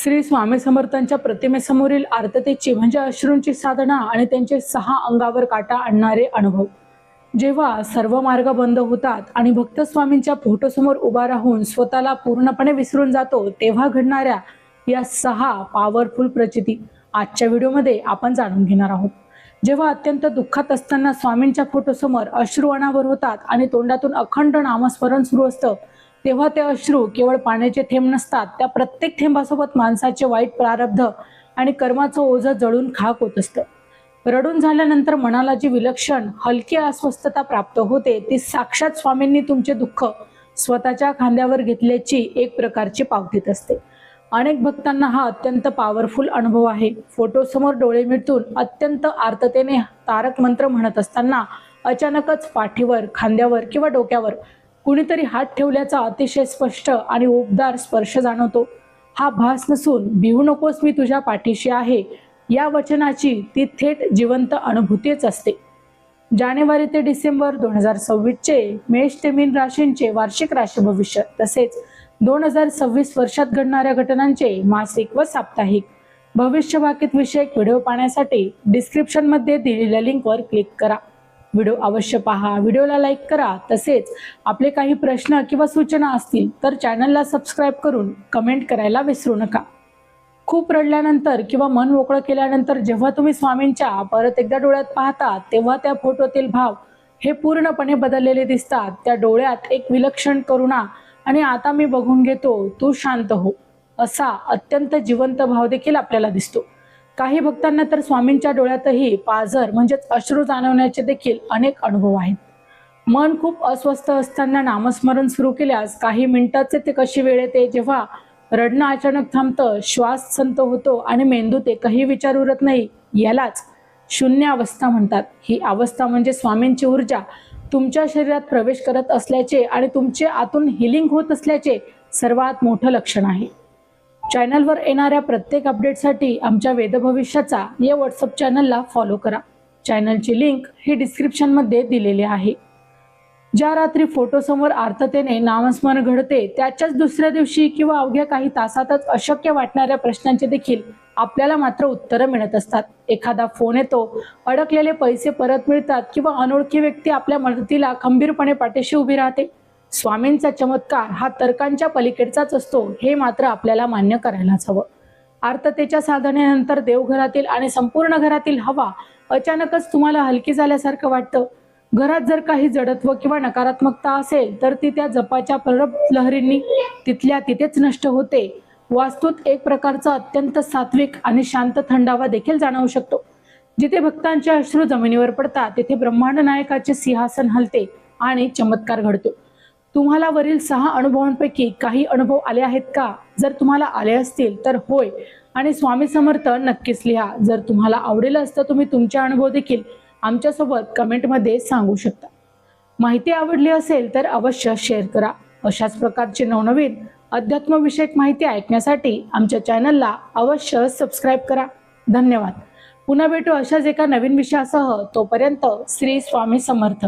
श्री स्वामी समर्थांच्या प्रतिमेसमोरील आर्ततेची म्हणजे अश्रूंची साधना आणि त्यांचे 6 अंगावर काटा आणणारे अनुभव। जेव्हा सर्व मार्ग बंद होतात आणि भक्त स्वामींच्या फोटोसमोर उभा राहून स्वतःला पूर्णपणे विसरून जातो, तेव्हा घडणाऱ्या या 6 पॉवरफुल प्रचिती आजच्या व्हिडिओमध्ये आपण जाणून घेणार आहोत। जेव्हा अत्यंत दुःखात असताना स्वामींच्या फोटोसमोर अश्रू अनावर होतात आणि तोंडातून अखंड नामस्मरण सुरू असतं, तेव्हा ते अश्रू केवळ पाण्याचे थेंब नसतात, त्या प्रत्येक थेंबासोबत माणसाचे वाईट प्रारब्ध आणि कर्माचं ओझं जळून खाक होत असतं। रडून झाल्यानंतर मनाला जी विलक्षण हलकी अस्वस्थता प्राप्त होते, ती साक्षात स्वामींनी तुमचे दुःख स्वतःच्या खांद्यावर घेतल्याची एक प्रकारची पावतीच असते। अनेक भक्तांना हा अत्यंत पॉवरफुल अनुभव आहे। फोटोसमोर डोळे मिटून अत्यंत आर्ततेने तारक मंत्र म्हणत असताना अचानकच पाठीवर, खांद्यावर किंवा डोक्यावर कुणीतरी हात ठेवल्याचा अतिशय स्पष्ट आणि उबदार स्पर्श जाणवतो। हा भास नसून "भिवू नकोस, मी तुझ्या पाठीशी आहे" या वचनाची ती थेट जिवंत अनुभूतीच असते। जानेवारी ते डिसेंबर 2026 चे मेष ते मीन राशींचे वार्षिक राशी भविष्य तसेच 2026 वर्षात घडणाऱ्या घटनांचे मासिक व साप्ताहिक भविष्यवाक्य विषयक व्हिडिओ पाहण्यासाठी डिस्क्रिप्शन मध्ये दिलेल्या लिंकवर क्लिक करा। व्हिडिओ अवश्य पहा, व्हिडिओला लाईक करा, तसेच आपले काही प्रश्न किंवा सूचना असतील तर चॅनलला सबस्क्राईब करून कमेंट करायला विसरू नका। खूप रडल्यानंतर किंवा मन मोकळं केल्यानंतर जेव्हा तुम्ही स्वामींच्या परत एकदा डोळ्यात पाहता, तेव्हा त्या फोटोतील भाव हे पूर्णपणे बदललेले दिसतात। त्या डोळ्यात एक विलक्षण करुणा आणि "आता मी बघून घेतो, तू शांत हो" असा अत्यंत जिवंत भाव देखील आपल्याला दिसतो। काही भक्तांना तर स्वामींच्या डोळ्यातही पाझर म्हणजेच अश्रू जाणवण्याचे देखील अनेक अनुभव आहेत। मन खूप अस्वस्थ असताना नामस्मरण सुरू केल्यास काही मिनिटाचे ते कशी वेळ येते जेव्हा रडणं अचानक थांबतं, श्वास संत होतो आणि मेंदूत एकही विचार उरत नाही, यालाच शून्य अवस्था म्हणतात। ही अवस्था म्हणजे स्वामींची ऊर्जा तुमच्या शरीरात प्रवेश करत असल्याचे आणि तुमचे आतून हिलिंग होत असल्याचे सर्वात मोठं लक्षण आहे। चॅनलवर येणाऱ्या प्रत्येक अपडेटसाठी आमच्या वेद भविष्याचा या व्हॉट्सअप चॅनलला फॉलो करा। चॅनलची लिंक ही डिस्क्रिप्शन मध्ये दिलेली आहे। ज्या रात्री फोटोसमोर आर्ततेने नामस्मरण घडते, त्याच्याच दुसऱ्या दिवशी किंवा अवघ्या काही तासातच अशक्य वाटणाऱ्या प्रश्नांचे देखील आपल्याला मात्र उत्तरं मिळत असतात। एखादा फोन येतो, अडकलेले पैसे परत मिळतात किंवा अनोळखी व्यक्ती आपल्या मदतीला खंबीरपणे पाठीशी उभी राहते। स्वामींचा चमत्कार हा तर्कांच्या पलीकडचाच असतो, हे मात्र आपल्याला मान्य करायलाच हवं। आर्ततेच्या साधनेनंतर देवघरातील आणि संपूर्ण घरातील हवा अचानकच तुम्हाला हलकी झाल्यासारखं वाटतं। घरात जर काही जडत्व किंवा नकारात्मकता असेल तर ती त्या जपाच्या प्रबल लहरींनी तिथल्या तिथेच नष्ट होते। वास्तूत एक प्रकारचा अत्यंत सात्विक आणि शांत थंडावा देखील जाणवू शकतो। जिथे भक्तांचे अश्रू जमिनीवर पडतात, तिथे ब्रह्मांड नायकाचे सिंहासन हलते आणि चमत्कार घडतो। तुम्हाला वरील 6 अनुभवांपैकी काही अनुभव आले आहेत का? जर तुम्हाला आले असतील तर होय आणि स्वामी समर्थ नक्कीच लिहा। जर तुम्हाला आवडेल असतं तुम्ही तुमचे अनुभव देखील आमच्यासोबत कमेंटमध्ये सांगू शकता। माहिती आवडली असेल तर अवश्य शेअर करा। अशाच प्रकारचे नवनवीन अध्यात्मविषयक माहिती ऐकण्यासाठी आमच्या चॅनलला अवश्य सबस्क्राईब करा। धन्यवाद। पुन्हा भेटू अशाच एका नवीन विषयासह। तोपर्यंत श्री स्वामी समर्थ।